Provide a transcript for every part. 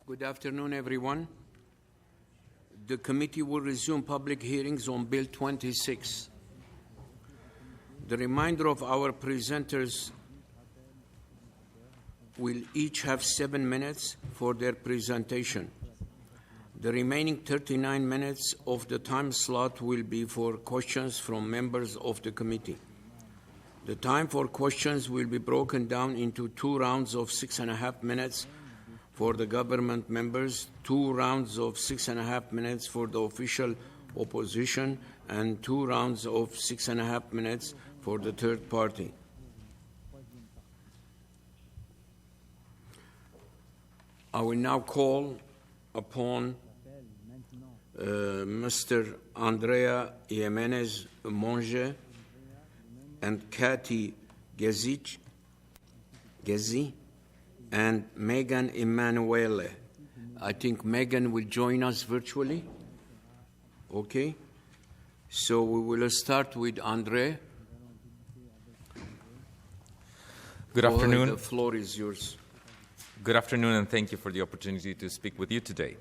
Good afternoon, everyone. The committee will resume public hearings on Bill 26. The remainder of our presenters will each have 7 minutes for their presentation. The remaining 39 minutes of the time slot will be for questions from members of the committee. The time for questions will be broken down into 2 rounds of 6.5 minutes for the government members, 2 rounds of 6.5 minutes for the official opposition, and 2 rounds of 6.5 minutes for the third party. I will now call upon Mr. Andrés Jiménez Monge and Kathy Gezi and Megan Emanuele. I think Megan will join us virtually. Okay. So we will start with Andrés. Good afternoon. The floor is yours. Good afternoon, and thank you for the opportunity to speak with you today.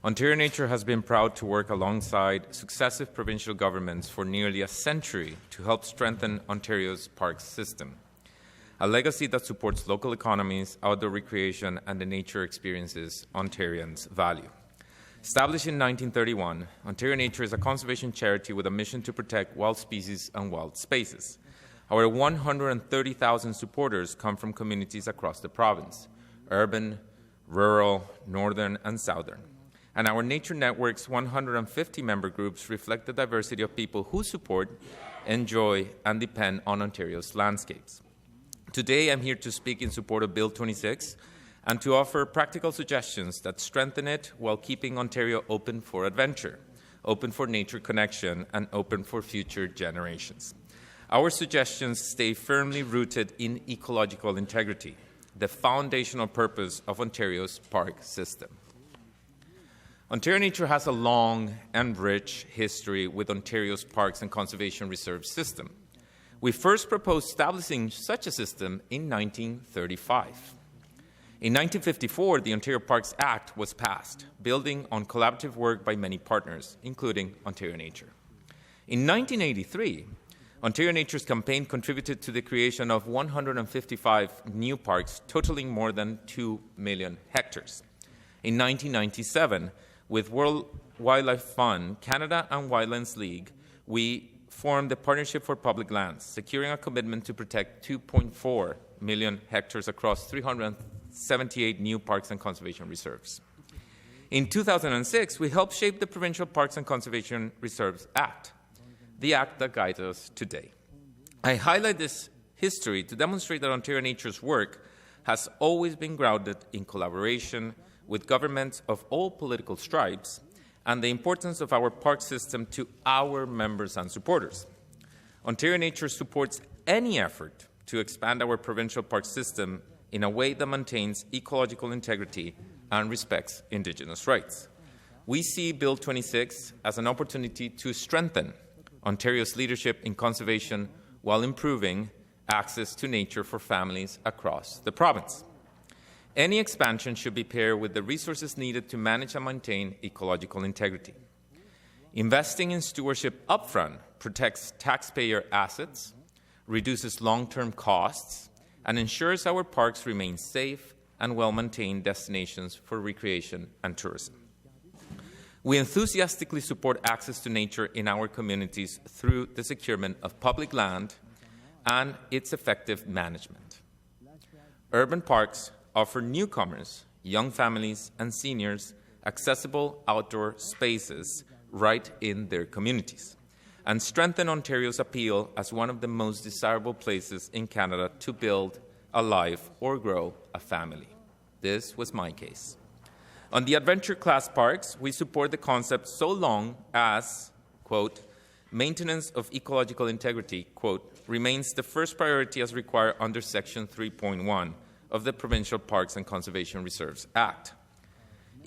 Ontario Nature has been proud to work alongside successive provincial governments for nearly a century to help strengthen Ontario's parks system, a legacy that supports local economies, outdoor recreation, and the nature experiences Ontarians value. Established in 1931, Ontario Nature is a conservation charity with a mission to protect wild species and wild spaces. Our 130,000 supporters come from communities across the province, urban, rural, northern, and southern. And our Nature Network's 150 member groups reflect the diversity of people who support, enjoy, and depend on Ontario's landscapes. Today, I'm here to speak in support of Bill 26 and to offer practical suggestions that strengthen it while keeping Ontario open for adventure, open for nature connection, and open for future generations. Our suggestions stay firmly rooted in ecological integrity, the foundational purpose of Ontario's park system. Ontario Nature has a long and rich history with Ontario's parks and conservation reserve system. We first proposed establishing such a system in 1935. In 1954, the Ontario Parks Act was passed, building on collaborative work by many partners, including Ontario Nature. In 1983, Ontario Nature's campaign contributed to the creation of 155 new parks, totaling more than 2 million hectares. In 1997, with World Wildlife Fund, Canada, and Wildlands League, we formed the Partnership for Public Lands, securing a commitment to protect 2.4 million hectares across 378 new parks and conservation reserves. In 2006, we helped shape the Provincial Parks and Conservation Reserves Act, the act that guides us today. I highlight this history to demonstrate that Ontario Nature's work has always been grounded in collaboration with governments of all political stripes and the importance of our park system to our members and supporters. Ontario Nature supports any effort to expand our provincial park system in a way that maintains ecological integrity and respects Indigenous rights. We see Bill 26 as an opportunity to strengthen Ontario's leadership in conservation while improving access to nature for families across the province. Any expansion should be paired with the resources needed to manage and maintain ecological integrity. Investing in stewardship upfront protects taxpayer assets, reduces long-term costs, and ensures our parks remain safe and well-maintained destinations for recreation and tourism. We enthusiastically support access to nature in our communities through the securement of public land and its effective management. Urban parks offer newcomers, young families, and seniors accessible outdoor spaces right in their communities, and strengthen Ontario's appeal as one of the most desirable places in Canada to build a life or grow a family. This was my case. On the adventure class parks, we support the concept so long as, quote, maintenance of ecological integrity, quote, remains the first priority as required under Section 3.1 of the Provincial Parks and Conservation Reserves Act.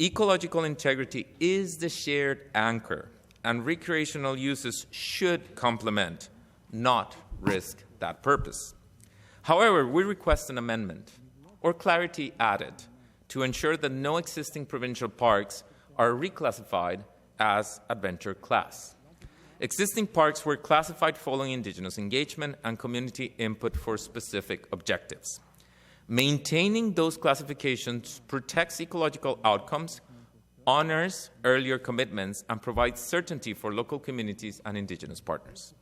Ecological integrity is the shared anchor, and recreational uses should complement, not risk that purpose. However, we request an amendment or clarity added to ensure that no existing provincial parks are reclassified as adventure class. Existing parks were classified following Indigenous engagement and community input for specific objectives. Maintaining those classifications protects ecological outcomes, honors earlier commitments, and provides certainty for local communities and Indigenous partners.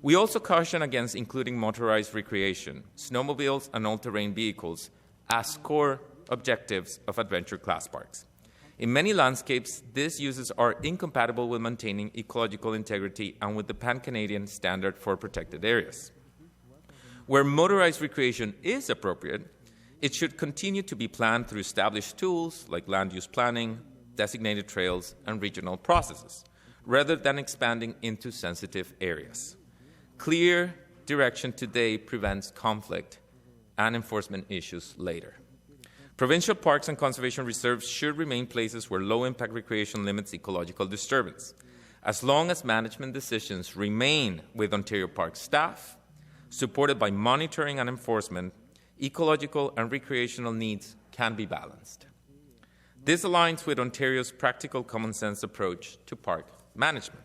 We also caution against including motorized recreation, snowmobiles, and all-terrain vehicles as core objectives of adventure class parks. In many landscapes, these uses are incompatible with maintaining ecological integrity and with the Pan-Canadian standard for protected areas. Where motorized recreation is appropriate, it should continue to be planned through established tools like land use planning, designated trails, and regional processes, rather than expanding into sensitive areas. Clear direction today prevents conflict and enforcement issues later. Provincial parks and conservation reserves should remain places where low-impact recreation limits ecological disturbance. As long as management decisions remain with Ontario Park staff, supported by monitoring and enforcement, ecological and recreational needs can be balanced. This aligns with Ontario's practical common sense approach to park management.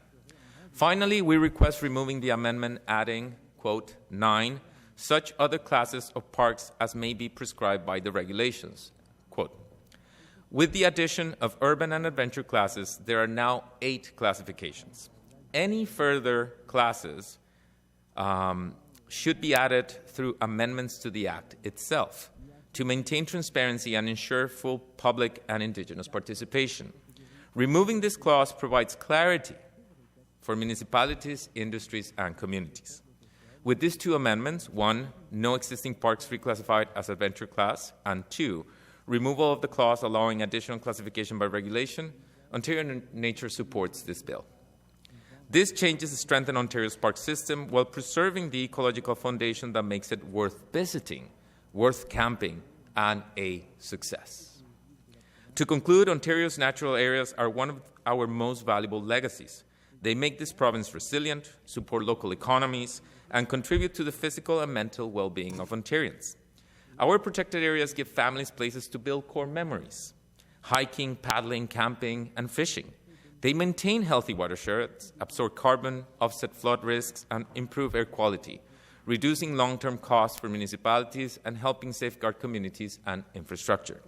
Finally, we request removing the amendment adding, quote, 9, such other classes of parks as may be prescribed by the regulations. Quote, with the addition of urban and adventure classes, there are now 8 classifications. Any further classes should be added through amendments to the Act itself to maintain transparency and ensure full public and Indigenous participation. Removing this clause provides clarity for municipalities, industries, and communities. With these 2 amendments, 1, no existing parks reclassified as adventure class, and 2, removal of the clause allowing additional classification by regulation, Ontario Nature supports this bill. These changes strengthen Ontario's park system while preserving the ecological foundation that makes it worth visiting, worth camping, and a success. To conclude, Ontario's natural areas are one of our most valuable legacies. They make this province resilient, support local economies, and contribute to the physical and mental well-being of Ontarians. Our protected areas give families places to build core memories: hiking, paddling, camping, and fishing. They maintain healthy watersheds, absorb carbon, offset flood risks, and improve air quality, reducing long-term costs for municipalities and helping safeguard communities and infrastructure.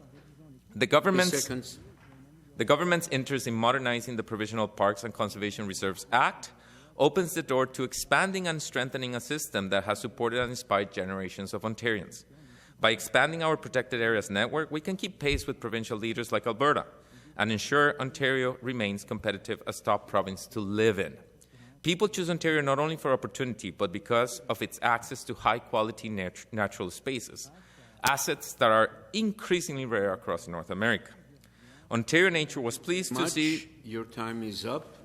The government's interest in modernizing the Provincial Parks and Conservation Reserves Act opens the door to expanding and strengthening a system that has supported and inspired generations of Ontarians. By expanding our protected areas network, we can keep pace with provincial leaders like Alberta and ensure Ontario remains competitive as top province to live in. People choose Ontario not only for opportunity, but because of its access to high-quality natural spaces, assets that are increasingly rare across North America. Ontario Nature was pleased to see... Your time is up.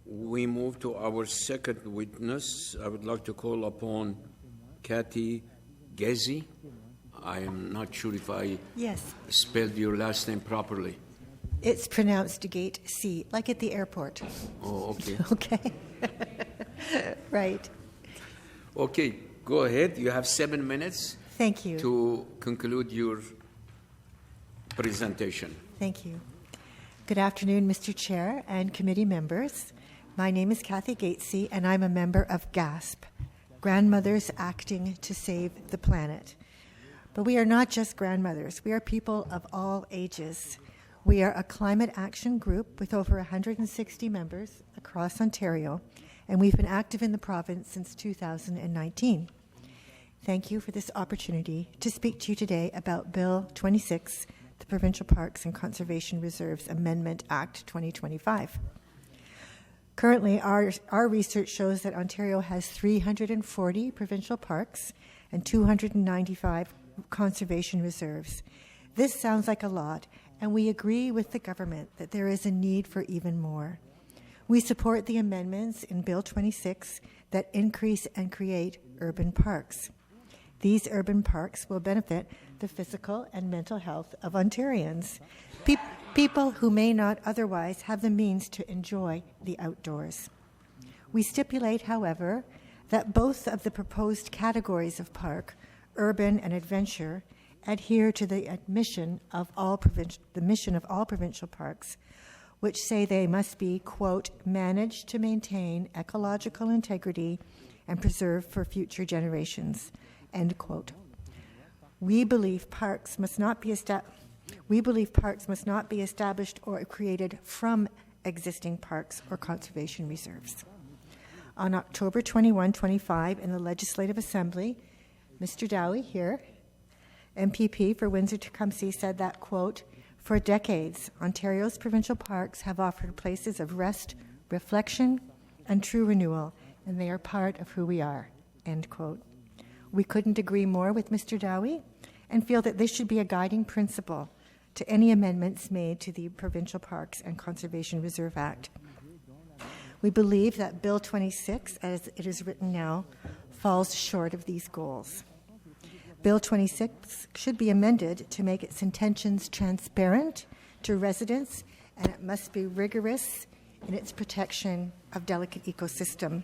We move to our second witness. I would like to call upon Kathy Gezi. I am not sure if I spelled your last name properly. It's pronounced Gate C, like at the airport. Oh, okay. Okay. Right. Okay, go ahead. You have 7 minutes. Thank you. To conclude your presentation. Thank you. Good afternoon, Mr. Chair and committee members. My name is Kathy Gatesy, and I'm a member of GASP, Grandmothers Acting to Save the Planet. But we are not just grandmothers. We are people of all ages. We are a climate action group with over 160 members across Ontario, and we've been active in the province since 2019. Thank you for this opportunity to speak to you today about Bill 26, the Provincial Parks and Conservation Reserves Amendment Act 2025. Currently, our research shows that Ontario has 340 provincial parks and 295 conservation reserves. This sounds like a lot, and we agree with the government that there is a need for even more. We support the amendments in Bill 26 that increase and create urban parks. These urban parks will benefit the physical and mental health of Ontarians, people who may not otherwise have the means to enjoy the outdoors. We stipulate, however, that both of the proposed categories of park, urban and adventure, adhere to the mission of all provincial parks, which say they must be, quote, managed to maintain ecological integrity and preserve for future generations, end quote. We believe parks must not be established or created from existing parks or conservation reserves. On October 21, 25, in the Legislative Assembly, Mr. Dowie here, MPP for Windsor-Tecumseh, said that, quote, for decades, Ontario's provincial parks have offered places of rest, reflection, and true renewal, and they are part of who we are, end quote. We couldn't agree more with Mr. Dowie and feel that this should be a guiding principle to any amendments made to the Provincial Parks and Conservation Reserve Act. We believe that Bill 26, as it is written now, falls short of these goals. Bill 26 should be amended to make its intentions transparent to residents, and it must be rigorous in its protection of delicate ecosystem.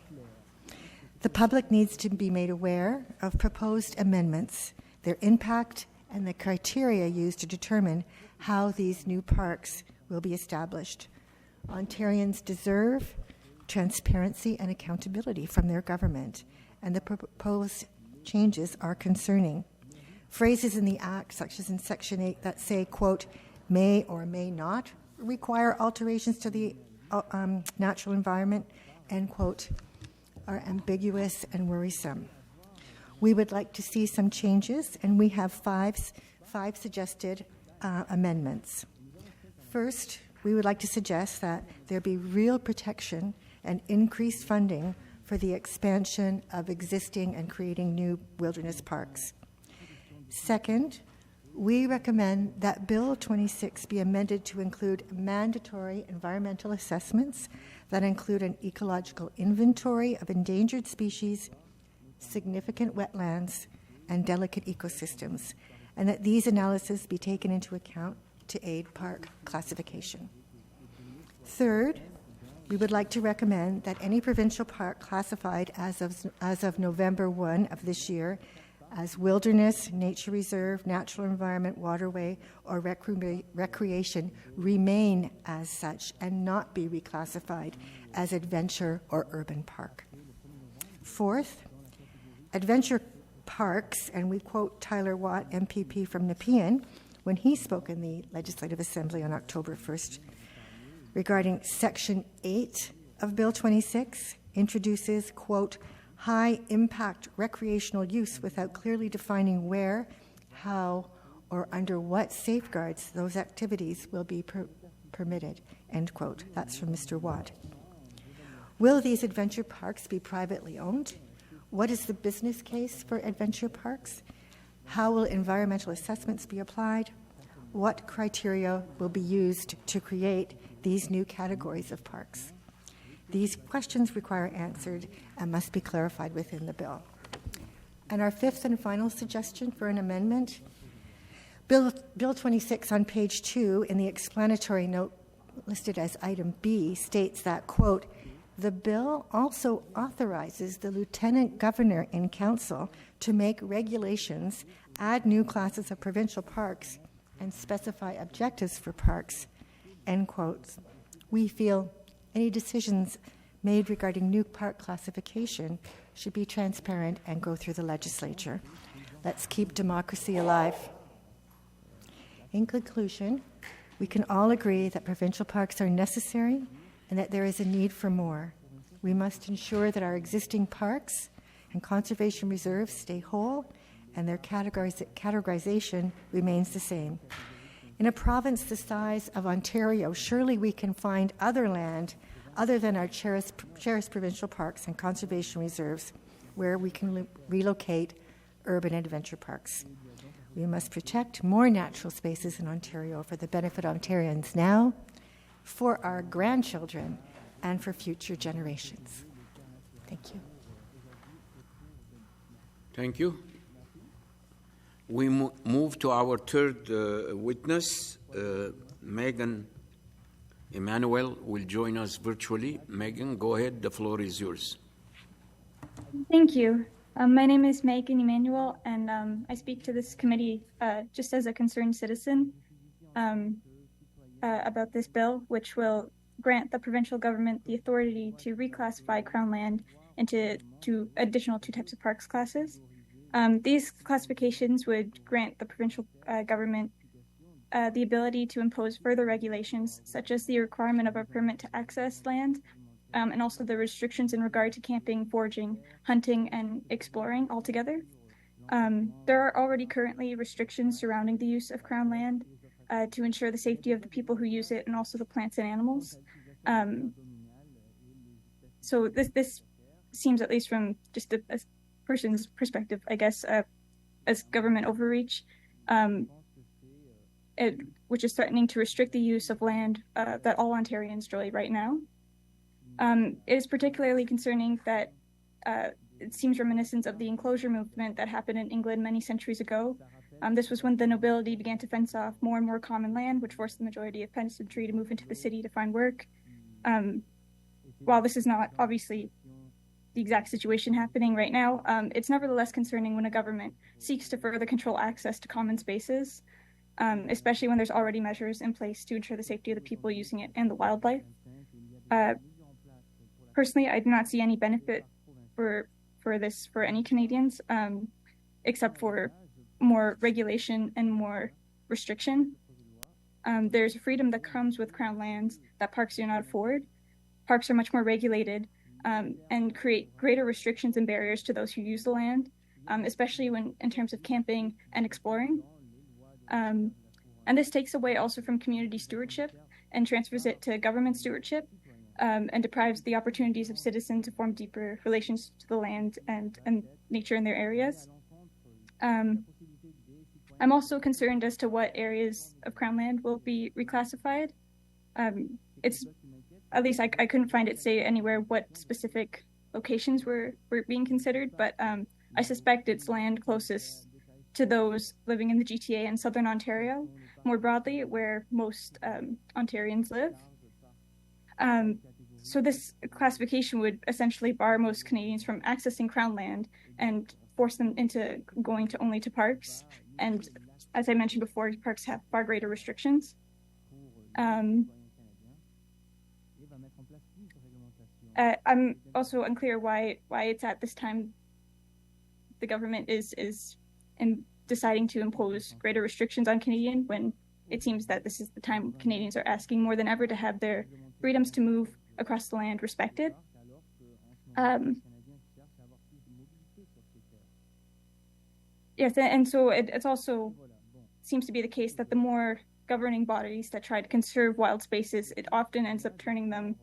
The public needs to be made aware of proposed amendments, their impact, and the criteria used to determine how these new parks will be established. Ontarians deserve transparency and accountability from their government, and the proposed changes are concerning. Phrases in the Act, such as in Section 8, that say, quote, may or may not require alterations to the natural environment, end quote, are ambiguous and worrisome. We would like to see some changes, and we have five suggested amendments. First, we would like to suggest that there be real protection and increased funding for the expansion of existing and creating new wilderness parks. Second, we recommend that Bill 26 be amended to include mandatory environmental assessments that include an ecological inventory of endangered species, significant wetlands, and delicate ecosystems, and that these analyses be taken into account to aid park classification. Third, we would like to recommend that any provincial park classified as of November 1 of this year as wilderness, nature reserve, natural environment, waterway, or recreation remain as such and not be reclassified as adventure or urban park. Fourth, adventure parks, and we quote Tyler Watt, MPP from Nepean, when he spoke in the Legislative Assembly on October 1st, regarding Section 8 of Bill 26, introduces, quote, high-impact recreational use without clearly defining where, how, or under what safeguards those activities will be permitted, end quote. That's from Mr. Watt. Will these adventure parks be privately owned? What is the business case for adventure parks? How will environmental assessments be applied? What criteria will be used to create these new categories of parks? These questions require answered and must be clarified within the bill. And our fifth and final suggestion for an amendment, Bill 26 on page 2 in the explanatory note listed as item B states that, quote, the bill also authorizes the Lieutenant Governor in Council to make regulations, add new classes of provincial parks, and specify objectives for parks, end quotes. We feel any decisions made regarding new park classification should be transparent and go through the legislature. Let's keep democracy alive. In conclusion, we can all agree that provincial parks are necessary and that there is a need for more. We must ensure that our existing parks and conservation reserves stay whole and their categorization remains the same. In a province the size of Ontario, surely we can find other land other than our cherished provincial parks and conservation reserves where we can relocate urban adventure parks. We must protect more natural spaces in Ontario for the benefit of Ontarians now, for our grandchildren, and for future generations. Thank you. Thank you. We move to our third witness. Megan Emmanuel will join us virtually. Megan, go ahead. The floor is yours. Thank you. My name is Megan Emanuel, and I speak to this committee just as a concerned citizen about this bill, which will grant the provincial government the authority to reclassify Crown land into two additional types of parks classes. These classifications would grant the provincial government the ability to impose further regulations, such as the requirement of a permit to access land, and also the restrictions in regard to camping, foraging, hunting, and exploring altogether. There are already currently restrictions surrounding the use of Crown land to ensure the safety of the people who use it and also the plants and animals. So this seems, at least from just a person's perspective, I guess, as government overreach, which is threatening to restrict the use of land that all Ontarians enjoy right now. It is particularly concerning that it seems reminiscent of the enclosure movement that happened in England many centuries ago. This was when the nobility began to fence off more and more common land, which forced the majority of peasantry to move into the city to find work. While this is not obviously the exact situation happening right now, it's nevertheless concerning when a government seeks to further control access to common spaces, especially when there's already measures in place to ensure the safety of the people using it and the wildlife. Personally, I do not see any benefit for this for any Canadians, except for more regulation and more restriction. There's a freedom that comes with Crown lands that parks do not afford. Parks are much more regulated and create greater restrictions and barriers to those who use the land, especially in terms of camping and exploring. And this takes away also from community stewardship and transfers it to government stewardship, and deprives the opportunities of citizens to form deeper relations to the land and nature in their areas. I'm also concerned as to what areas of Crown land will be reclassified. It's, at least I couldn't find it say anywhere what specific locations were being considered, but I suspect it's land closest to those living in the GTA and Southern Ontario, more broadly, where most Ontarians live. So this classification would essentially bar most Canadians from accessing Crown land and force them into going only to parks. And as I mentioned before, parks have far greater restrictions. I'm also unclear why it's at this time the government is deciding to impose greater restrictions on Canadians, when it seems that this is the time Canadians are asking more than ever to have their freedoms to move across the land respected. Yes, and so it's also seems to be the case that the more governing bodies that try to conserve wild spaces, it often ends up turning them,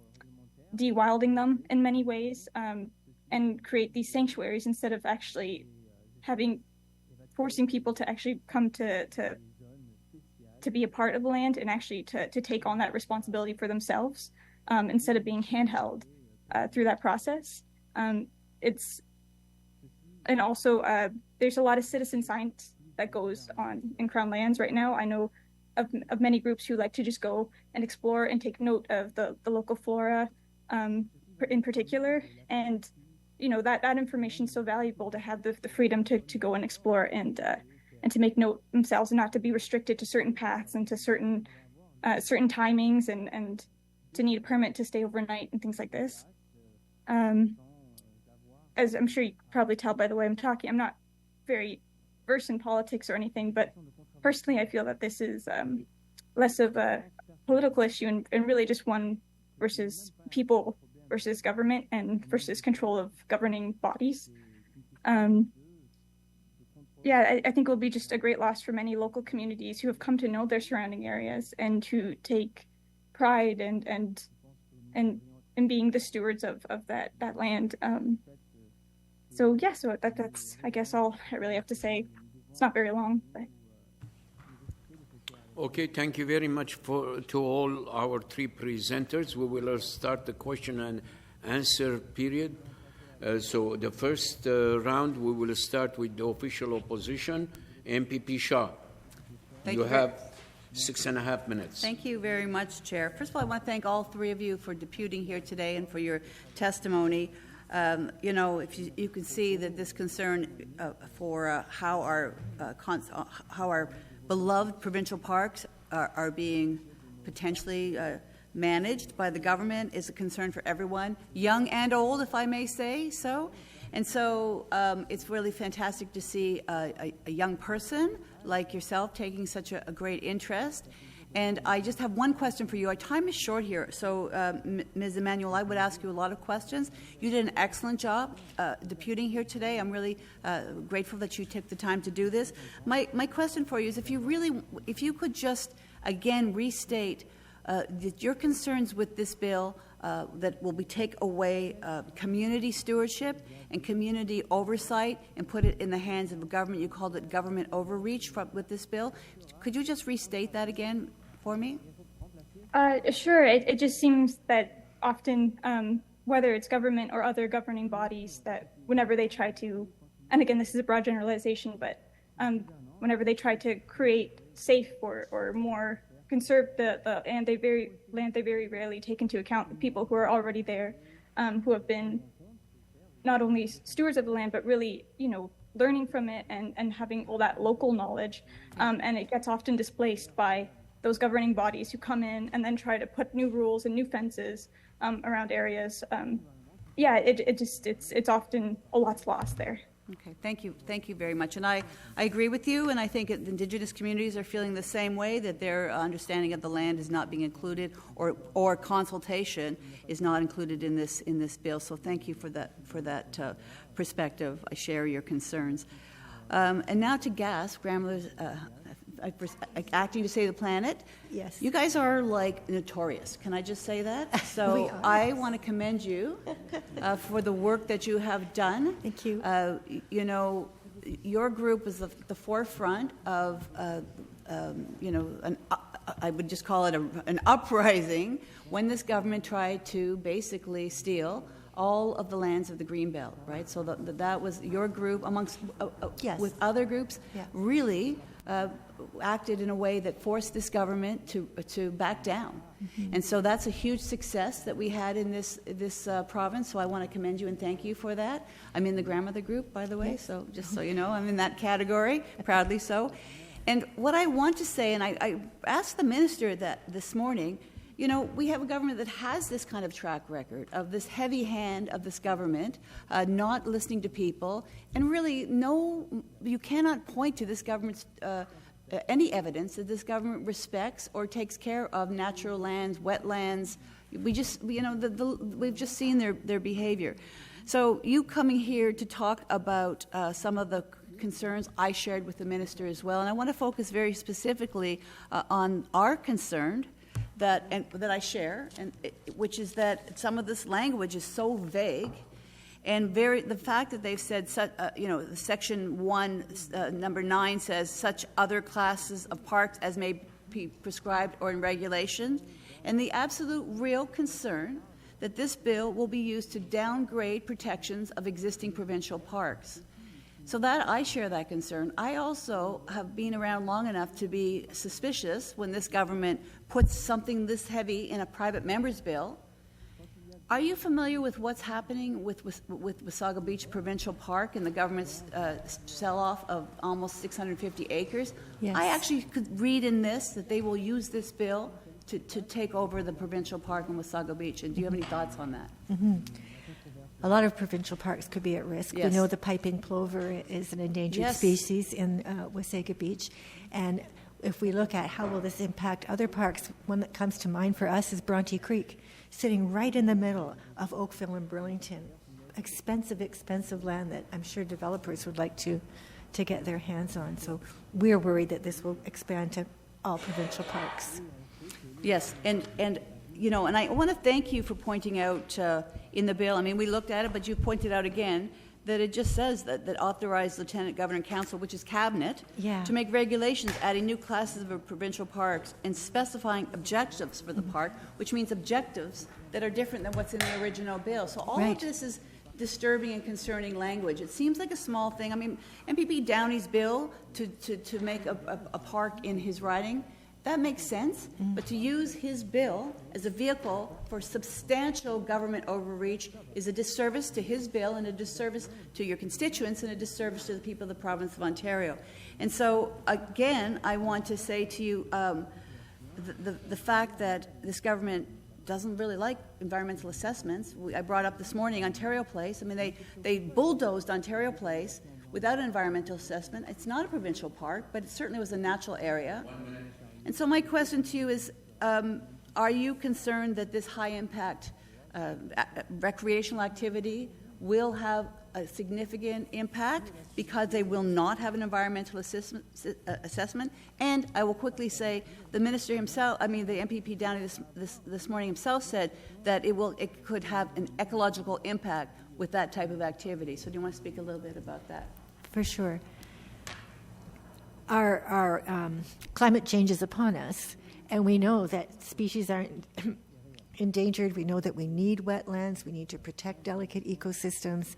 de-wilding them in many ways, and create these sanctuaries instead of actually forcing people to actually come to be a part of the land and actually to take on that responsibility for themselves, instead of being handheld through that process. And also there's a lot of citizen science that goes on in Crown lands right now. I know of many groups who like to just go and explore and take note of the local flora in particular. And, you know, that information is so valuable to have the freedom to go and explore and to make note themselves and not to be restricted to certain paths and to certain timings and to need a permit to stay overnight and things like this. As I'm sure you can probably tell by the way I'm talking, I'm not very versed in politics or anything, but personally I feel that this is less of a political issue and really just one versus people versus government and versus control of governing bodies. I think it will be just a great loss for many local communities who have come to know their surrounding areas and to take pride and being the stewards of that land. So that's I guess all I really have to say. It's not very long, but. Okay, thank you very much to all our three presenters. We will start the question and answer period. So the first round, we will start with the official opposition, MPP Shah. You have 6.5 minutes. Thank you very much, Chair. First of all, I want to thank all three of you for deputing here today and for your testimony. If you can see that this concern for how our beloved provincial parks are being potentially managed by the government is a concern for everyone, young and old, if I may say so. And so it's really fantastic to see a young person like yourself taking such a great interest. And I just have one question for you. Our time is short here, so Ms. Emanuel, I would ask you a lot of questions. You did an excellent job deputing here today. I'm really grateful that you took the time to do this. My question for you is if you could just again restate your concerns with this bill that will take away community stewardship and community oversight and put it in the hands of the government. You called it government overreach with this bill. Could you just restate that again for me? Sure. It just seems that often, whether it's government or other governing bodies, that whenever they try to, and again, this is a broad generalization, but whenever they try to create safe or more conserve the land, they very rarely take into account the people who are already there, who have been not only stewards of the land, but really, learning from it and having all that local knowledge. And it gets often displaced by those governing bodies who come in and then try to put new rules and new fences around areas. It's often a lot's lost there. Okay, thank you very much. And I agree with you, and I think Indigenous communities are feeling the same way, that their understanding of the land is not being included, or consultation is not included in this bill. So thank you for that perspective. I share your concerns. And now to GASP, grandmother's acting to save the planet. Yes. You guys are like notorious. Can I just say that? So I want to commend you for the work that you have done. Thank you. Your group is the forefront of, I would just call it an uprising when this government tried to basically steal all of the lands of the Greenbelt, right? So that was your group amongst, yes. with other groups, yeah. really acted in a way that forced this government to back down. Mm-hmm. And so that's a huge success that we had in this province. So I want to commend you and thank you for that. I'm in the grandmother group, by the way, yes. So just so you know, I'm in that category, proudly so. And what I want to say, and I asked the minister that this morning, we have a government that has this kind of track record of this heavy hand of this government not listening to people, and really you cannot point to this government's any evidence that this government respects or takes care of natural lands, wetlands. We've just seen their behavior. So you coming here to talk about some of the concerns I shared with the minister as well, and I want to focus very specifically on our concern that I share, which is that some of this language is so vague, and the fact that they've said, Section 1, number 9 says such other classes of parks as may be prescribed or in regulation, and the absolute real concern that this bill will be used to downgrade protections of existing provincial parks. So that I share that concern. I also have been around long enough to be suspicious when this government puts something this heavy in a private member's bill. Are you familiar with what's happening with Wasaga Beach Provincial Park and the government's sell-off of almost 650 acres? Yes. I actually could read in this that they will use this bill to take over the provincial park in Wasaga Beach. And do you have any thoughts on that? Mm-hmm. A lot of provincial parks could be at risk. Yes. We know the piping plover is an endangered yes. species in Wasaga Beach. And if we look at how will this impact other parks, one that comes to mind for us is Bronte Creek, sitting right in the middle of Oakville and Burlington. Expensive land that I'm sure developers would like to get their hands on. So we're worried that this will expand to all provincial parks. Yes, and I want to thank you for pointing out in the bill, we looked at it, but you pointed out again that it just says that authorized Lieutenant Governor and Council, which is Cabinet, to make regulations adding new classes of provincial parks and specifying objectives for the park, which means objectives that are different than what's in the original bill. So all of this is disturbing and concerning language. It seems like a small thing. MPP Downey's bill to make a park in his riding That makes sense, but to use his bill as a vehicle for substantial government overreach is a disservice to his bill and a disservice to your constituents and a disservice to the people of the province of Ontario. And so, again, I want to say to you the fact that this government doesn't really like environmental assessments. I brought up this morning Ontario Place. I mean, they bulldozed Ontario Place without an environmental assessment. It's not a provincial park, but it certainly was a natural area. And so my question to you is, are you concerned that this high-impact recreational activity will have a significant impact because they will not have an environmental assessment? And I will quickly say the minister himself, the MPP Downey this morning himself said that it could have an ecological impact with that type of activity. So do you want to speak a little bit about that? For sure. Our climate change is upon us, and we know that species are endangered. We know that we need wetlands. We need to protect delicate ecosystems.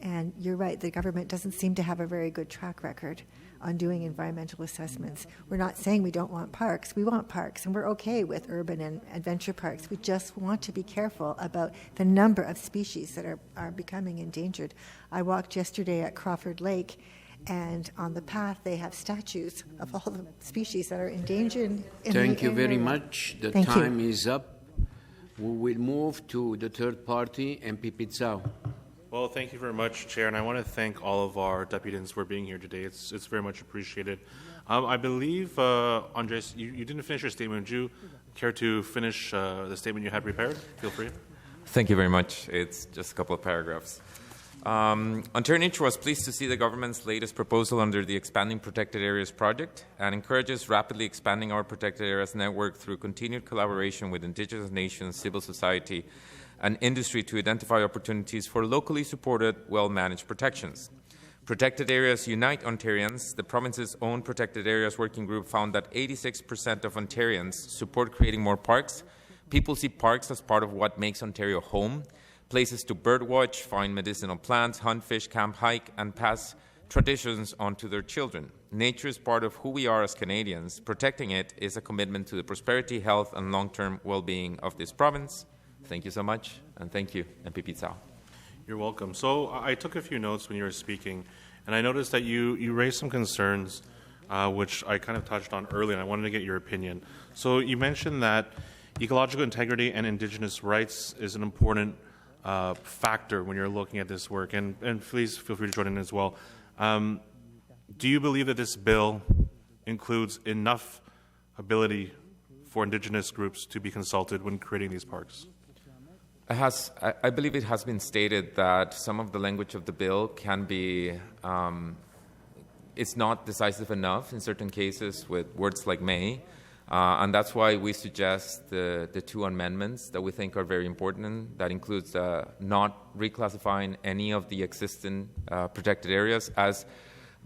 And you're right, the government doesn't seem to have a very good track record on doing environmental assessments. We're not saying we don't want parks. We want parks, and we're okay with urban and adventure parks. We just want to be careful about the number of species that are becoming endangered. I walked yesterday at Crawford Lake, and on the path they have statues of all the species that are endangered. Thank you very much. The time is up. We will move to the third party, MP Pizzao. Well, thank you very much, Chair, and I want to thank all of our deputies for being here today. It's very much appreciated. I believe, Andrés, you didn't finish your statement. Would you care to finish the statement you had prepared? Feel free. Thank you very much. It's just a couple of paragraphs. Ontario Nature was pleased to see the government's latest proposal under the Expanding Protected Areas project and encourages rapidly expanding our protected areas network through continued collaboration with Indigenous nations, civil society, and industry to identify opportunities for locally supported, well-managed protections. Protected Areas Unite Ontarians, the province's own Protected Areas Working Group, found that 86% of Ontarians support creating more parks. People see parks as part of what makes Ontario home, places to birdwatch, find medicinal plants, hunt, fish, camp, hike, and pass traditions on to their children. Nature is part of who we are as Canadians. Protecting it is a commitment to the prosperity, health, and long-term well-being of this province. Thank you so much, and thank you, MP Pizzao. You're welcome. So I took a few notes when you were speaking, and I noticed that you raised some concerns, which I kind of touched on earlier, and I wanted to get your opinion. So you mentioned that ecological integrity and Indigenous rights is an important factor when you're looking at this work, and please feel free to join in as well. Do you believe that this bill includes enough ability for Indigenous groups to be consulted when creating these parks? I believe it has been stated that some of the language of the bill can be, it's not decisive enough in certain cases with words like may, and that's why we suggest the two amendments that we think are very important. That includes not reclassifying any of the existing protected areas, as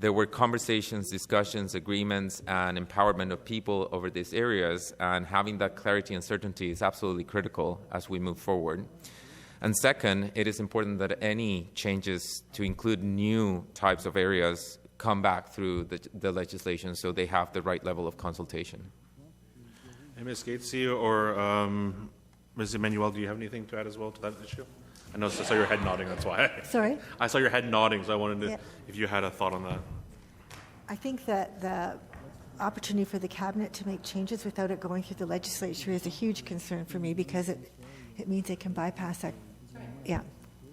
there were conversations, discussions, agreements, and empowerment of people over these areas, and having that clarity and certainty is absolutely critical as we move forward. And second, it is important that any changes to include new types of areas come back through the legislation so they have the right level of consultation. And Ms. Gatesy or Ms. Emmanuel, do you have anything to add as well to that issue? I know I saw your head nodding, that's why. Sorry? I saw your head nodding, so I wanted to, if you had a thought on that. I think that the opportunity for the Cabinet to make changes without it going through the legislature is a huge concern for me, because it means they can bypass that. Yeah.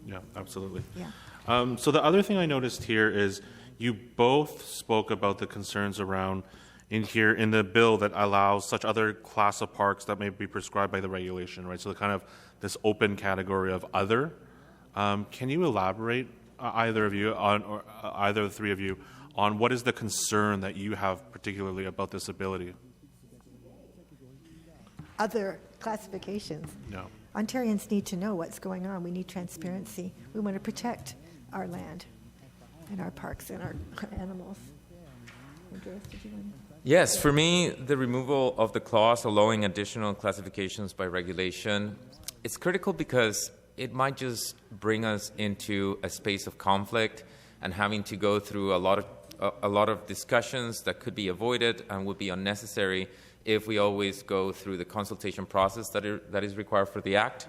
Yeah, absolutely. Yeah. So the other thing I noticed here is you both spoke about the concerns around in the bill that allows such other class of parks that may be prescribed by the regulation, right? So the kind of this open category of other. Can you elaborate, either of you, or either of the three of you, on what is the concern that you have particularly about this ability? Other classifications. No. Ontarians need to know what's going on. We need transparency. We want to protect our land and our parks and our animals. Andrés, did you want to? Yes, for me, the removal of the clause allowing additional classifications by regulation, it's critical because it might just bring us into a space of conflict and having to go through a lot of a lot of discussions that could be avoided and would be unnecessary if we always go through the consultation process that is required for the Act.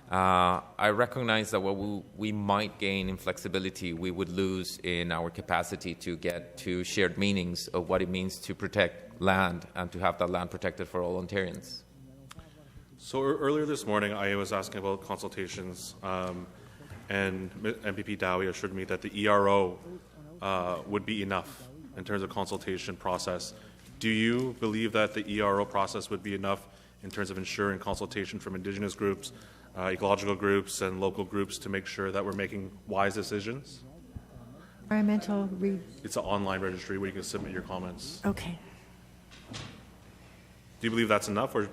I recognize that what we might gain in flexibility, we would lose in our capacity to get to shared meanings of what it means to protect land and to have that land protected for all Ontarians. So earlier this morning, I was asking about consultations, and MPP Dowie assured me that the ERO would be enough in terms of consultation process. Do you believe that the ERO process would be enough in terms of ensuring consultation from Indigenous groups, ecological groups, and local groups to make sure that we're making wise decisions? Environmental It's an online registry where you can submit your comments. Okay. Do you believe that's enough, or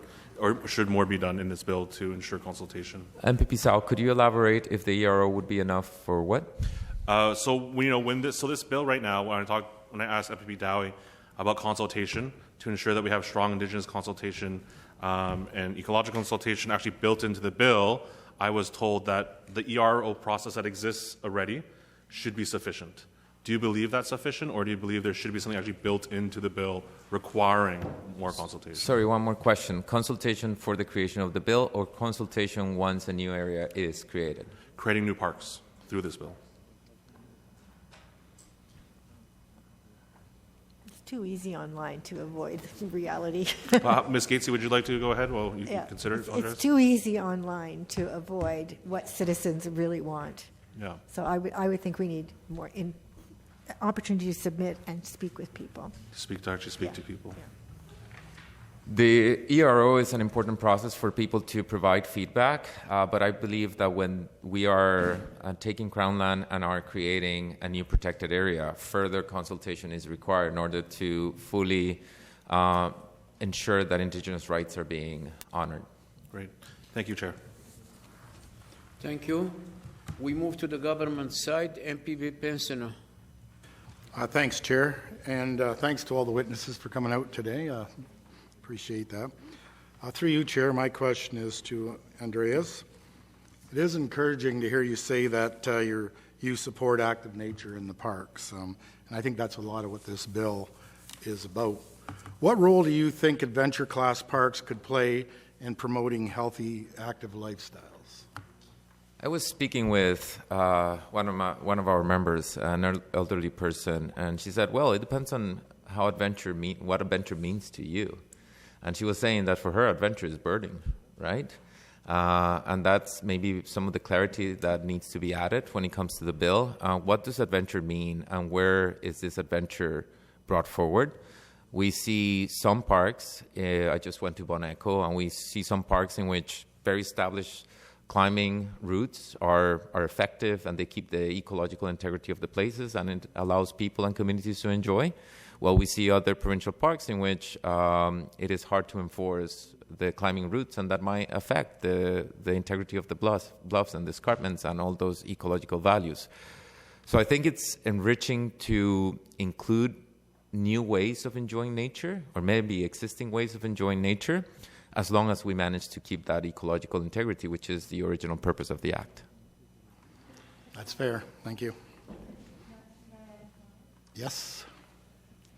should more be done in this bill to ensure consultation? MPP Sal, could you elaborate if the ERO would be enough for what? This bill right now, when I asked MPP Dowie about consultation to ensure that we have strong Indigenous consultation and ecological consultation actually built into the bill, I was told that the ERO process that exists already should be sufficient. Do you believe that's sufficient, or do you believe there should be something actually built into the bill requiring more consultation? Sorry, one more question. Consultation for the creation of the bill, or consultation once a new area is created? Creating new parks through this bill. It's too easy online to avoid reality. Ms. Gatesy, would you like to go ahead while you consider it, Andrés? It's too easy online to avoid what citizens really want. Yeah. So I would think we need more opportunity to submit and speak with people. Speak to people. Yeah. The ERO is an important process for people to provide feedback, but I believe that when we are taking Crown land and are creating a new protected area, further consultation is required in order to fully ensure that Indigenous rights are being honored. Great. Thank you, Chair. Thank you. We move to the government side. MPP Pensino. Thanks, Chair, and thanks to all the witnesses for coming out today. Appreciate that. Through you, Chair, my question is to Andrés. It is encouraging to hear you say that you support active nature in the parks, and I think that's a lot of what this bill is about. What role do you think adventure class parks could play in promoting healthy, active lifestyles? I was speaking with one of our members, an elderly person, and she said, "Well, it depends on how what adventure means to you." And she was saying that for her, adventure is birding, right? And that's maybe some of the clarity that needs to be added when it comes to the bill. What does adventure mean, and where is this adventure brought forward? We see some parks. I just went to Bon Echo, and we see some parks in which very established climbing routes are effective, and they keep the ecological integrity of the places, and it allows people and communities to enjoy. Well, we see other provincial parks in which it is hard to enforce the climbing routes, and that might affect the integrity of the bluffs and the escarpments and all those ecological values. So I think it's enriching to include new ways of enjoying nature, or maybe existing ways of enjoying nature, as long as we manage to keep that ecological integrity, which is the original purpose of the Act. That's fair. Thank you. Yes?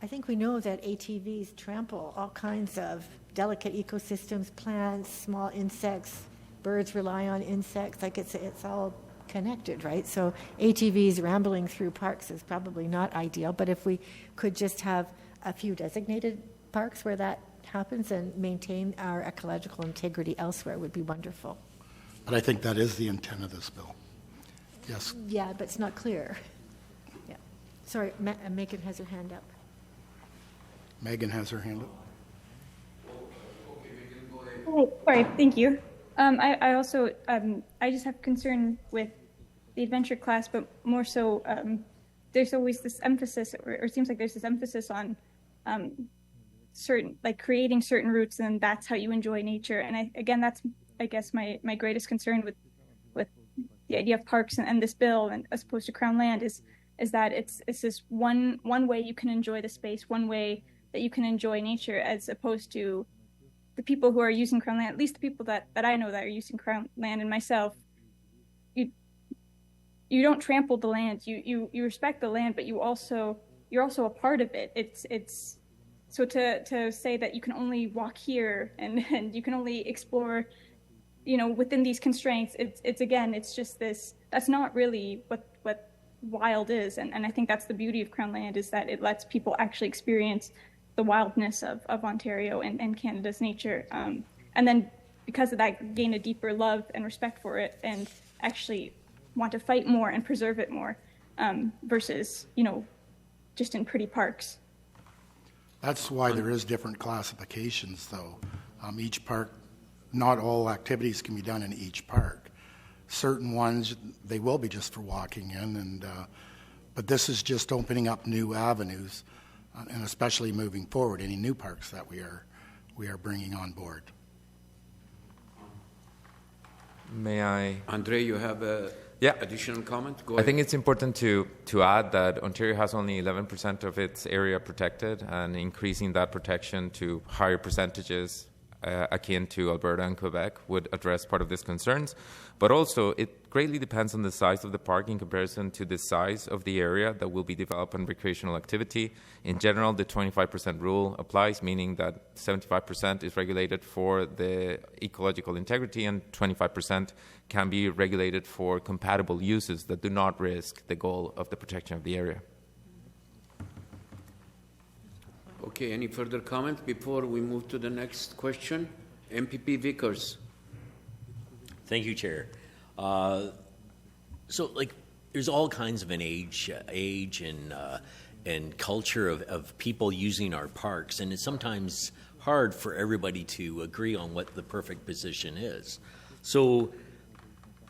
I think we know that ATVs trample all kinds of delicate ecosystems, plants, small insects. Birds rely on insects. Like it's all connected, right? So ATVs rambling through parks is probably not ideal, but if we could just have a few designated parks where that happens and maintain our ecological integrity elsewhere would be wonderful. But I think that is the intent of this bill. Yes? Yeah, but it's not clear. Yeah. Sorry, Megan has her hand up. Megan has her hand up. Oh, sorry, thank you. I also, I just have concern with the adventure class, but more so, there's always this emphasis, or it seems like there's this emphasis on creating certain routes, and that's how you enjoy nature. And that's, I guess, my greatest concern with the idea of parks and this bill, and as opposed to Crown land, is that it's this one way you can enjoy the space, one way that you can enjoy nature, as opposed to the people who are using Crown land, at least the people that I know that are using Crown land, and myself. You don't trample the land. You respect the land, but you also you're also a part of it. It's so to say that you can only walk here and you can only explore, within these constraints, it's just this, that's not really what wild is. And I think that's the beauty of Crown Land, is that it lets people actually experience the wildness of Ontario and Canada's nature. And then because of that, gain a deeper love and respect for it and actually want to fight more and preserve it more, versus, just in pretty parks. That's why there is different classifications, though. Each park, not all activities can be done in each park. Certain ones, they will be just for walking in, but this is just opening up new avenues, and especially moving forward, any new parks that we are bringing on board. May I? Andre, you have a additional comment? Go I ahead. think it's important to add that Ontario has only 11% of its area protected, and increasing that protection to higher percentages akin to Alberta and Quebec would address part of these concerns. But also, it greatly depends on the size of the park in comparison to the size of the area that will be developed on recreational activity. In general, the 25% rule applies, meaning that 75% is regulated for the ecological integrity and 25% can be regulated for compatible uses that do not risk the goal of the protection of the area. Okay, any further comment before we move to the next question? MPP Vickers. Thank you, Chair. There's all kinds of an age and culture of people using our parks, and it's sometimes hard for everybody to agree on what the perfect position is. So,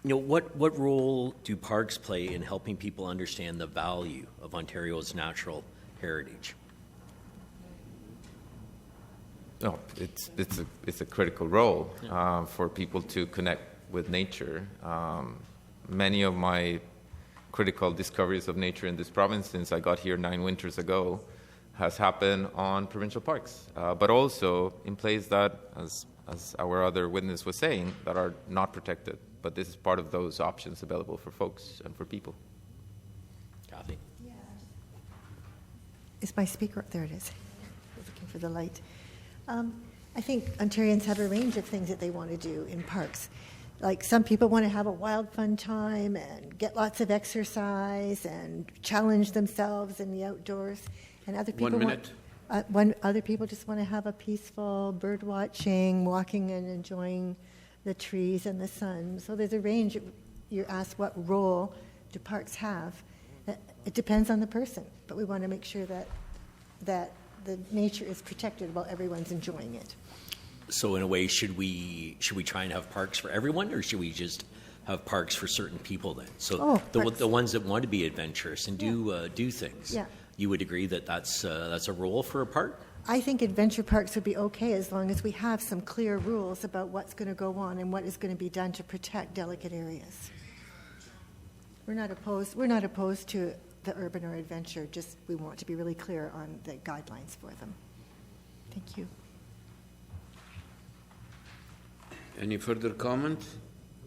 what role do parks play in helping people understand the value of Ontario's natural heritage? No, it's a critical role for people to connect with nature. Many of my critical discoveries of nature in this province since I got here 9 winters ago has happened on provincial parks, but also in places that, as our other witness was saying, that are not protected. But this is part of those options available for folks and for people. Kathy? Yeah. Is my speaker? There it is. I was looking for the light. I think Ontarians have a range of things that they want to do in parks. Like some people want to have a wild, fun time and get lots of exercise and challenge themselves in the outdoors. And other people 1 minute. Other people just want to have a peaceful bird watching, walking and enjoying the trees and the sun. So there's a range. You ask what role do parks have? It depends on the person, but we want to make sure that the nature is protected while everyone's enjoying it. So in a way, should we try and have parks for everyone, or should we just have parks for certain people then? So the ones that want to be adventurous and do things. Yeah. You would agree that that's a role for a park? I think adventure parks would be okay as long as we have some clear rules about what's going to go on and what is going to be done to protect delicate areas. We're not opposed to the urban or adventure, just we want to be really clear on the guidelines for them. Thank you. Any further comment?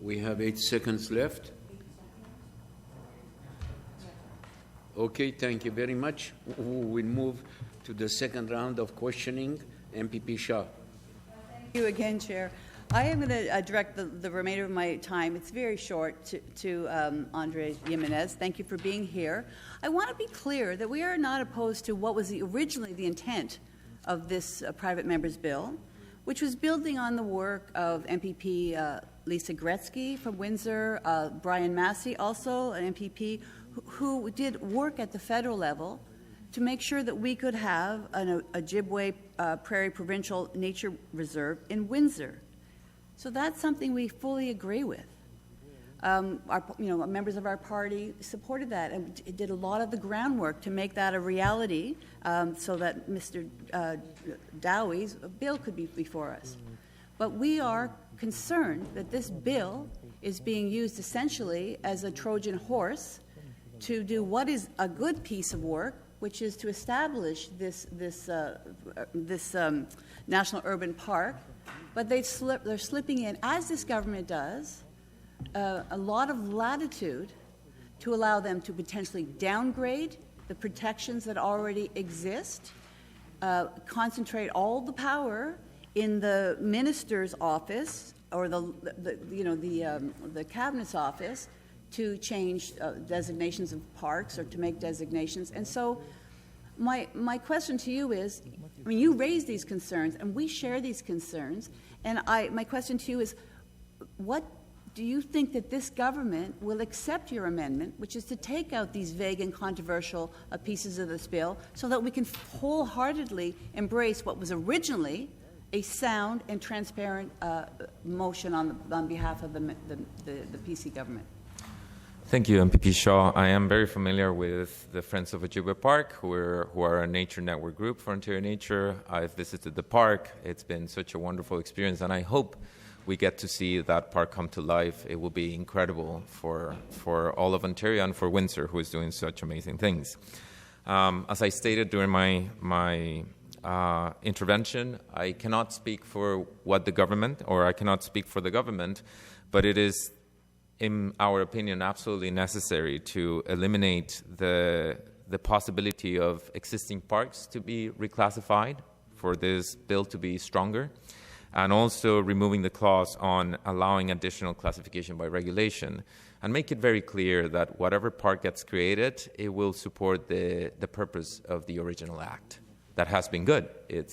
We have 8 seconds left. Okay, thank you very much. We'll move to the second round of questioning. MPP Shah. Thank you again, Chair. I am going to direct the remainder of my time. It's very short to Andrés Jiménez. Thank you for being here. I want to be clear that we are not opposed to what was originally the intent of this private member's bill, which was building on the work of MPP Lisa Gretzky from Windsor, Brian Massey, also an MPP, who did work at the federal level to make sure that we could have a Ojibwe Prairie Provincial Nature Reserve in Windsor. So that's something we fully agree with. Members of our party supported that and did a lot of the groundwork to make that a reality, so that Mr. Dowie's bill could be before us. But we are concerned that this bill is being used essentially as a Trojan horse to do what is a good piece of work, which is to establish this National Urban Park. But they're slipping in, as this government does, a lot of latitude to allow them to potentially downgrade the protections that already exist, concentrate all the power in the minister's office or the cabinet's office to change designations of parks or to make designations. And so my question to you is, I mean, you raise these concerns and we share these concerns, and my question to you is, what do you think that this government will accept your amendment, which is to take out these vague and controversial pieces of this bill so that we can wholeheartedly embrace what was originally a sound and transparent motion on behalf of the PC government? Thank you, MPP Shaw. I am very familiar with the Friends of Ojibwe Park, who are a nature network group for Ontario Nature. I've visited the park. It's been such a wonderful experience, and I hope we get to see that park come to life. It will be incredible for all of Ontario and for Windsor, who is doing such amazing things. As I stated during my intervention, I cannot speak for what the government, or I cannot speak for the government, but it is, in our opinion, absolutely necessary to eliminate the possibility of existing parks to be reclassified for this bill to be stronger, and also removing the clause on allowing additional classification by regulation, and make it very clear that whatever park gets created, it will support the purpose of the original act. That has been good. It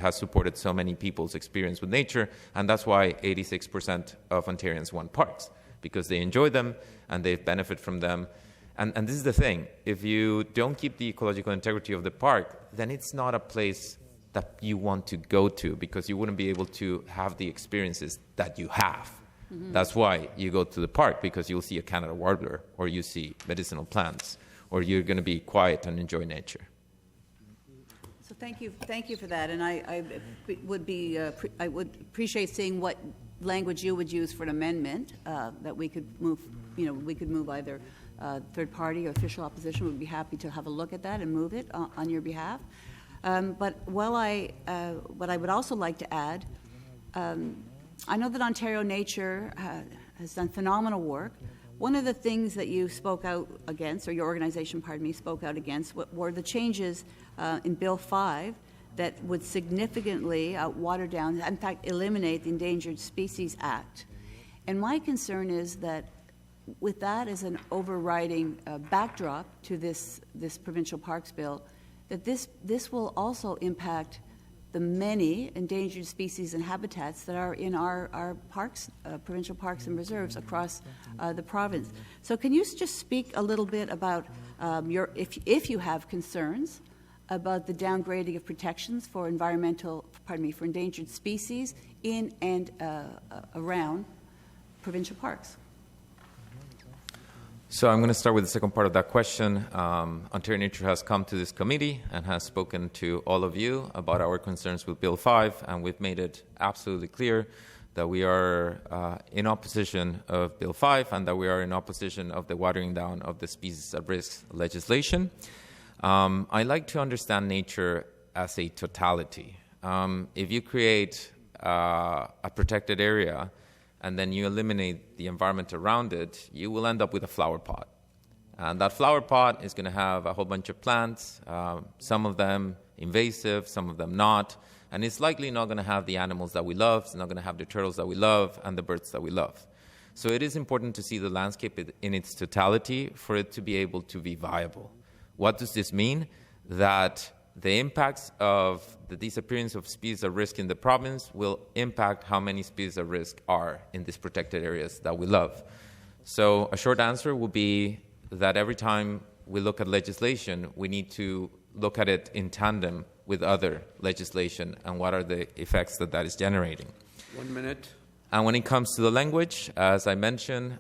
has supported so many people's experience with nature, and that's why 86% of Ontarians want parks, because they enjoy them and they benefit from them. And this is the thing. If you don't keep the ecological integrity of the park, then it's not a place that you want to go to, because you wouldn't be able to have the experiences that you have. Mm-hmm. That's why you go to the park, because you'll see a Canada warbler, or you see medicinal plants, or you're going to be quiet and enjoy nature. So thank you for that, and I would appreciate seeing what language you would use for an amendment that we could move. We could move either third party or official opposition. We'd be happy to have a look at that and move it on your behalf. But what I would also like to add, I know that Ontario Nature has done phenomenal work. One of the things that you spoke out against, or your organization, spoke out against, were the changes in Bill 5 that would significantly water down, in fact, eliminate the Endangered Species Act. And my concern is that with that as an overriding backdrop to this provincial parks bill, that this will also impact the many endangered species and habitats that are in our parks, provincial parks and reserves across the province. So can you just speak a little bit about if you have concerns about the downgrading of protections for for endangered species in and around provincial parks? So I'm going to start with the second part of that question. Ontario Nature has come to this committee and has spoken to all of you about our concerns with Bill 5, and we've made it absolutely clear that we are in opposition of Bill 5 and that we are in opposition of the watering down of the species at risk legislation. I like to understand nature as a totality. If you create a protected area and then you eliminate the environment around it, you will end up with a flower pot. And that flower pot is going to have a whole bunch of plants, some of them invasive, some of them not, and it's likely not going to have the animals that we love, it's not going to have the turtles that we love and the birds that we love. So it is important to see the landscape in its totality for it to be able to be viable. What does this mean? That the impacts of the disappearance of species at risk in the province will impact how many species at risk are in these protected areas that we love. So a short answer will be that every time we look at legislation, we need to look at it in tandem with other legislation and what are the effects that is generating. 1 minute. And when it comes to the language, as I mentioned,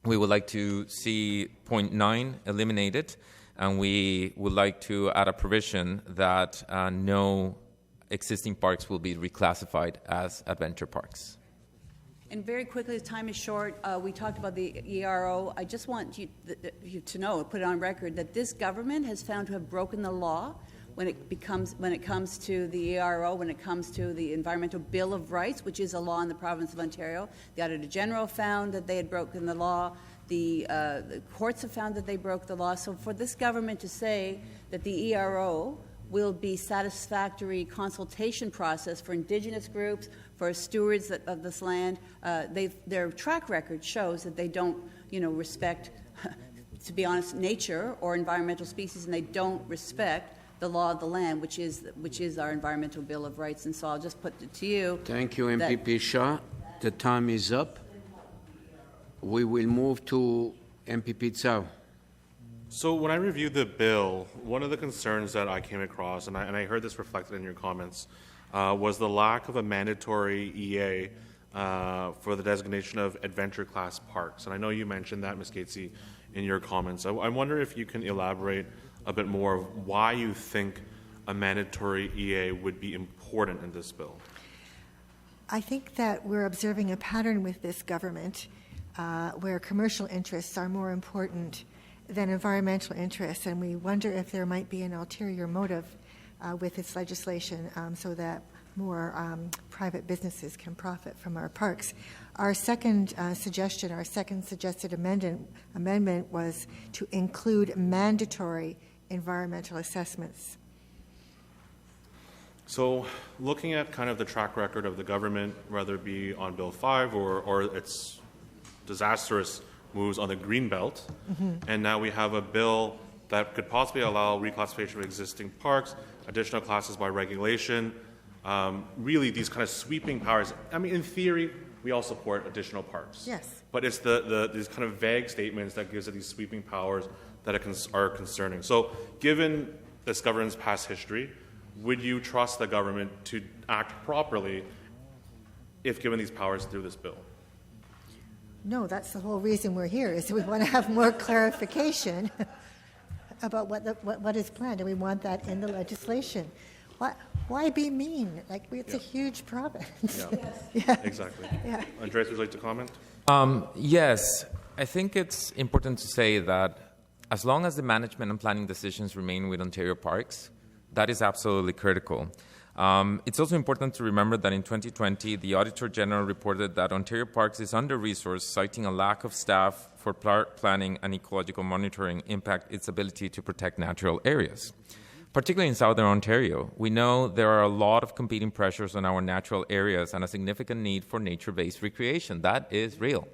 we would like to see point 9 eliminated. And we would like to add a provision that no existing parks will be reclassified as adventure parks. And very quickly, the time is short. We talked about the ERO. I just want you to know, put it on record, that this government has found to have broken the law when it comes to the ERO, when it comes to the Environmental Bill of Rights, which is a law in the province of Ontario. The Auditor General found that they had broken the law. The courts have found that they broke the law. So for this government to say that the ERO will be satisfactory consultation process for Indigenous groups, for stewards of this land, their track record shows that they don't, respect, to be honest, nature or environmental species, and they don't respect the law of the land, which is our Environmental Bill of Rights. And so I'll just put it to you. Thank you, MPP Shah. The time is up. We will move to MPP Tsao. So when I reviewed the bill, one of the concerns that I came across, and I heard this reflected in your comments, was the lack of a mandatory EA for the designation of adventure class parks. And I know you mentioned that, Ms. Gatesy, in your comments. I wonder if you can elaborate a bit more of why you think a mandatory EA would be important in this bill. I think that we're observing a pattern with this government where commercial interests are more important than environmental interests, and we wonder if there might be an ulterior motive with its legislation so that more private businesses can profit from our parks. Our second suggestion, our second suggested amendment was to include mandatory environmental assessments. So looking at kind of the track record of the government, whether it be on Bill 5 or its disastrous moves on the Greenbelt, and now we have a bill that could possibly allow reclassification of existing parks, additional classes by regulation, really these kind of sweeping powers. I mean, in theory, we all support additional parks. Yes. But it's these kind of vague statements that gives it these sweeping powers that are concerning. So given this government's past history, would you trust the government to act properly if given these powers through this bill? No, that's the whole reason we're here, is we want to have more clarification about what is planned, and we want that in the legislation. Why be mean? It's a huge province. Yeah, exactly. Yeah. Andrés, would you like to comment? Yes, I think it's important to say that as long as the management and planning decisions remain with Ontario Parks, that is absolutely critical. It's also important to remember that in 2020, the Auditor General reported that Ontario Parks is under-resourced, citing a lack of staff for park planning and ecological monitoring impact its ability to protect natural areas. Particularly in Southern Ontario, we know there are a lot of competing pressures on our natural areas and a significant need for nature-based recreation. That is real.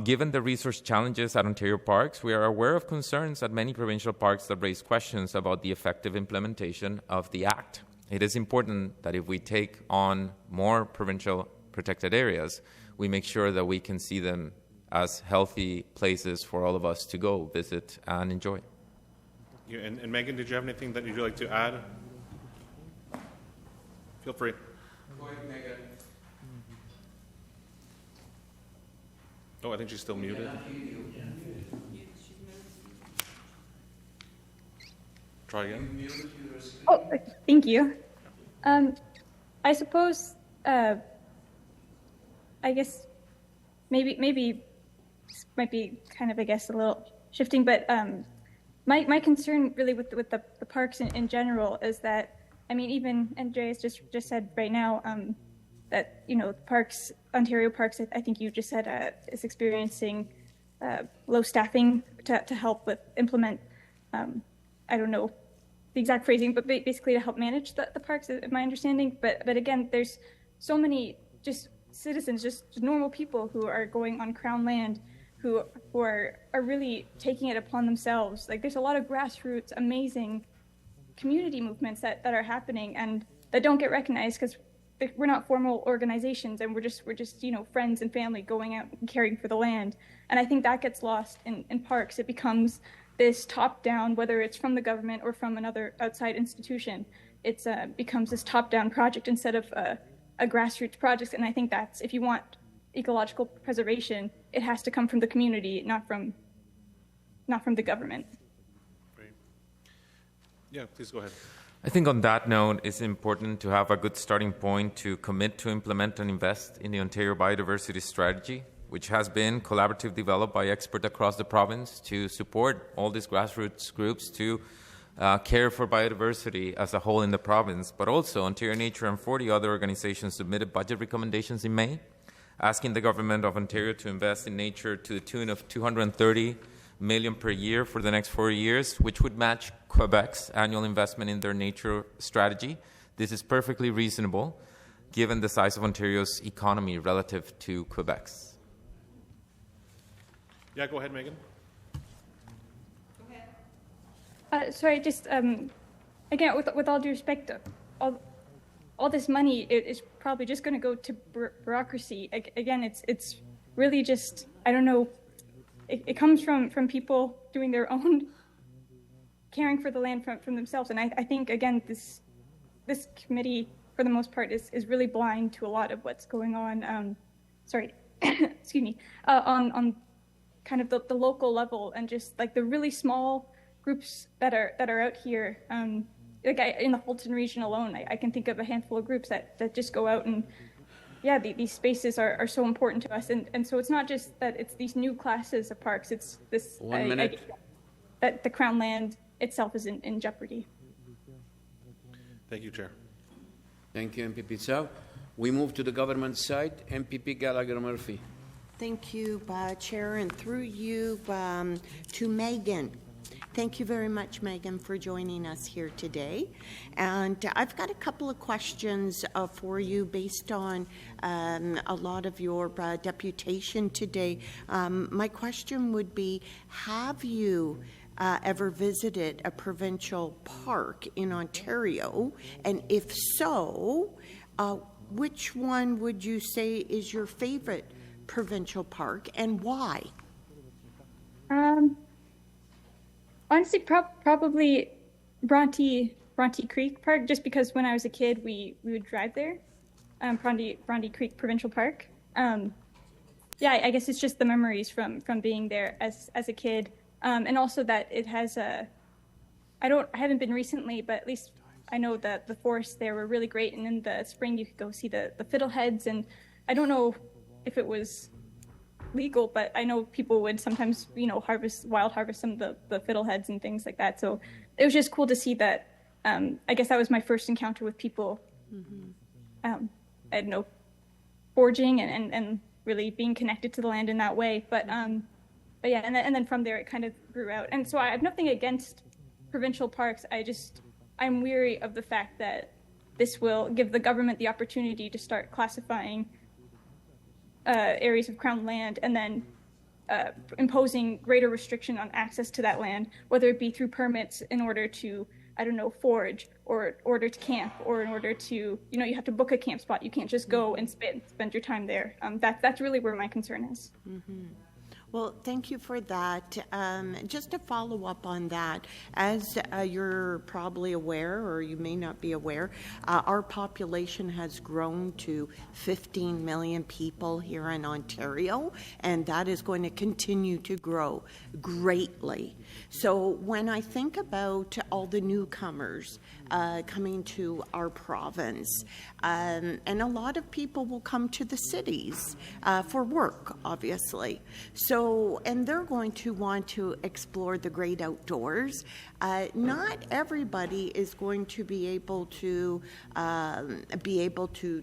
Given the resource challenges at Ontario Parks, we are aware of concerns at many provincial parks that raise questions about the effective implementation of the Act. It is important that if we take on more provincial protected areas, we make sure that we can see them as healthy places for all of us to go visit and enjoy. Yeah, and Megan, did you have anything that you'd like to add? Feel free. Go ahead, Megan. Oh, I think she's still muted. Try again. Oh, thank you. I suppose, I guess, maybe this might be kind of, I guess, a little shifting, but my concern really with the parks in general is that, I mean, even Andrés just said right now that, parks, Ontario Parks, I think you just said, is experiencing low staffing to help implement, I don't know the exact phrasing, but basically to help manage the parks, is my understanding. But again, there's so many just citizens, just normal people who are going on Crown land, who are really taking it upon themselves. Like, there's a lot of grassroots, amazing community movements that are happening and that don't get recognized because we're not formal organizations, and we're just friends and family going out and caring for the land. And I think that gets lost in parks. It becomes this top-down, whether it's from the government or from another outside institution, it becomes this top-down project instead of a grassroots project. And I think that's, if you want ecological preservation, it has to come from the community, not from the government. Great. Yeah, please go ahead. I think on that note, it's important to have a good starting point to commit to implement and invest in the Ontario Biodiversity Strategy, which has been collaboratively developed by experts across the province to support all these grassroots groups to care for biodiversity as a whole in the province. But also, Ontario Nature and 40 other organizations submitted budget recommendations in May, asking the Government of Ontario to invest in nature to the tune of $230 million per year for the next 4 years, which would match Quebec's annual investment in their nature strategy. This is perfectly reasonable, given the size of Ontario's economy relative to Quebec's. Yeah, go ahead, Megan. Sorry, just again, with all due respect, all this money is probably just going to go to bureaucracy. Again, it's really just, I don't know. It comes from people doing their own caring for the land from themselves, and I think again this committee for the most part is really blind to a lot of what's going on. Excuse me, on kind of the local level, and just like the really small groups that are out here. In the Halton region alone, I can think of a handful of groups that just go out and, yeah, these spaces are so important to us. And so it's not just that it's these new classes of parks, it's this idea that the Crown land itself is in jeopardy. Thank you, Chair. Thank you, MPP Tsao. We move to the government side. MPP Gallagher-Murphy. Thank you, Chair, and through you to Megan. Thank you very much, Megan, for joining us here today. And I've got a couple of questions for you based on a lot of your deputation today. My question would be, have you ever visited a provincial park in Ontario? And if so, which one would you say is your favorite provincial park, and why? Honestly, probably Bronte Creek Park, just because when I was a kid, we would drive there. Bronte Creek Provincial Park. Yeah, I guess it's just the memories from being there as a kid, and also that it has I haven't been recently, but at least I know that the forests there were really great, and in the spring you could go see the fiddleheads, and I don't know if it was legal, but I know people would sometimes, wild harvest some of the fiddleheads and things like that. So it was just cool to see that. I guess that was my first encounter with people. I don't know, foraging and really being connected to the land in that way. But yeah, and then from there it kind of grew out. And so I have nothing against provincial parks. I'm weary of the fact that this will give the government the opportunity to start classifying areas of Crown land and then imposing greater restriction on access to that land, whether it be through permits in order to, forage, or in order to camp, or in order to, you have to book a camp spot. You can't just go and spend your time there. That's really where my concern is. Mm-hmm. Well, thank you for that. Just to follow up on that, as you're probably aware, or you may not be aware, our population has grown to 15 million people here in Ontario, and that is going to continue to grow greatly. So when I think about all the newcomers coming to our province, and a lot of people will come to the cities for work, obviously. And they're going to want to explore the great outdoors. Not everybody is going to be able to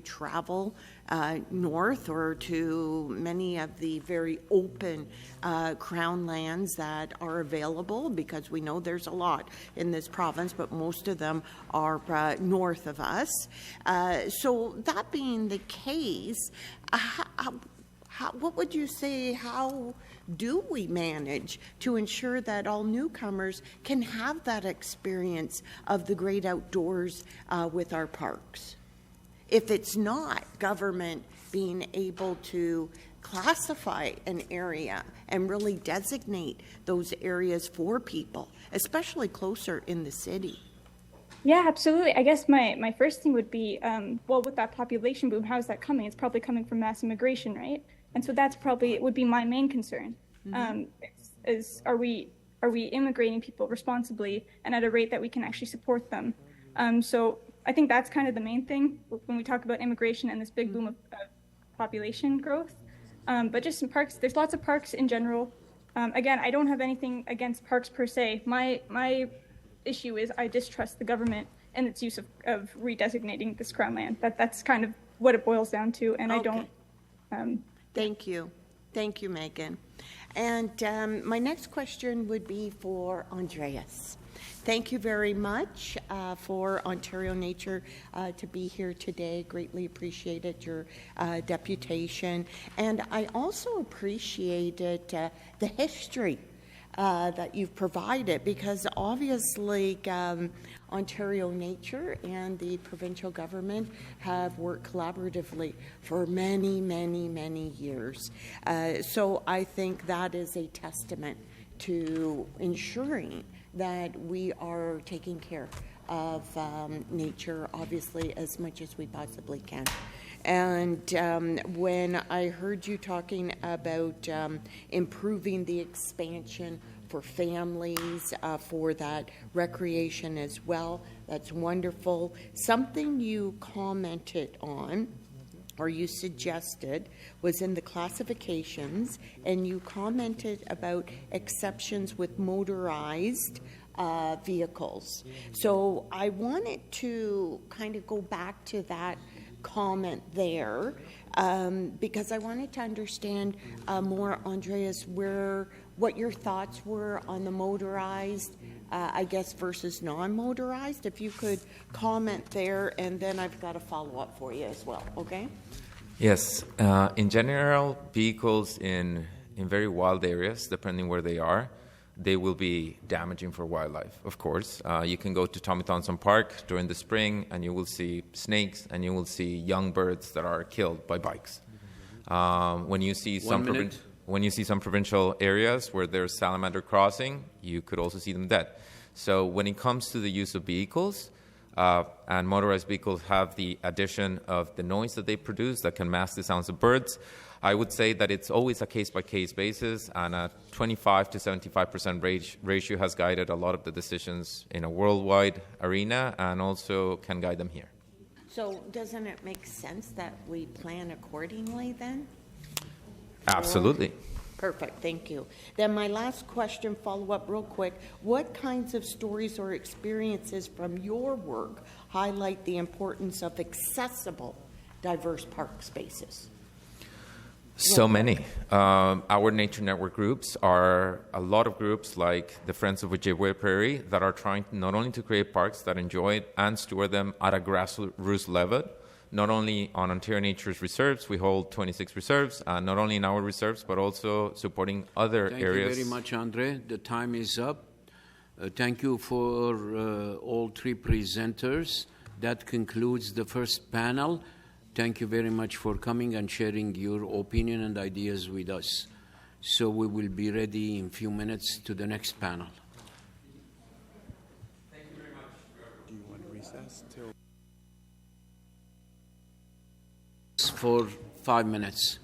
travel north or to many of the very open Crown lands that are available, because we know there's a lot in this province, but most of them are north of us. So that being the case, what would you say, how do we manage to ensure that all newcomers can have that experience of the great outdoors with our parks? If it's not government being able to classify an area and really designate those areas for people, especially closer in the city. Yeah, absolutely. I guess my first thing would be, with that population boom, how is that coming? It's probably coming from mass immigration, right? And so that's probably, it would be my main concern. Is are we immigrating people responsibly and at a rate that we can actually support them? So I think that's kind of the main thing when we talk about immigration and this big boom of population growth. But just in parks, there's lots of parks in general. Again, I don't have anything against parks per se. My issue is I distrust the government and its use of redesignating this Crown land. That's kind of what it boils down to, and Thank you. Thank you, Megan. And my next question would be for Andrés. Thank you very much for Ontario Nature to be here today. Greatly appreciated your deputation. And I also appreciated the history that you've provided, because obviously Ontario Nature and the provincial government have worked collaboratively for many, many, many years. So I think that is a testament to ensuring that we are taking care of nature, obviously, as much as we possibly can. And when I heard you talking about improving the expansion for families, for that recreation as well, that's wonderful. Something you commented on, or you suggested, was in the classifications, and you commented about exceptions with motorized vehicles. So I wanted to kind of go back to that comment there, because I wanted to understand more, Andreas, what your thoughts were on the motorized, I guess, versus non-motorized. If you could comment there, and then I've got a follow-up for you as well, okay? Yes. In general, vehicles in very wild areas, depending where they are, they will be damaging for wildlife, of course. You can go to Tommy Thompson Park during the spring, and you will see snakes, and you will see young birds that are killed by bikes. When you see some provincial areas where there's salamander crossing, you could also see them dead. So when it comes to the use of vehicles, and motorized vehicles have the addition of the noise that they produce that can mask the sounds of birds, I would say that it's always a case-by-case basis, and a 25 to 75% ratio has guided a lot of the decisions in a worldwide arena, and also can guide them here. So doesn't it make sense that we plan accordingly then? Absolutely. Perfect, thank you. Then my last question, follow up real quick. What kinds of stories or experiences from your work highlight the importance of accessible, diverse park spaces? So many. Our nature network groups are a lot of groups like the Friends of Ojibwe Prairie that are trying not only to create parks that enjoy and steward them at a grassroots level, not only on Ontario Nature's reserves. We hold 26 reserves, not only in our reserves, but also supporting other areas. Thank you very much, Andre. The time is up. Thank you for all three presenters. That concludes the first panel. Thank you very much for coming and sharing your opinion and ideas with us. So we will be ready in a few minutes to the next panel. Thank you very much. Do you want to recess till? For 5 minutes.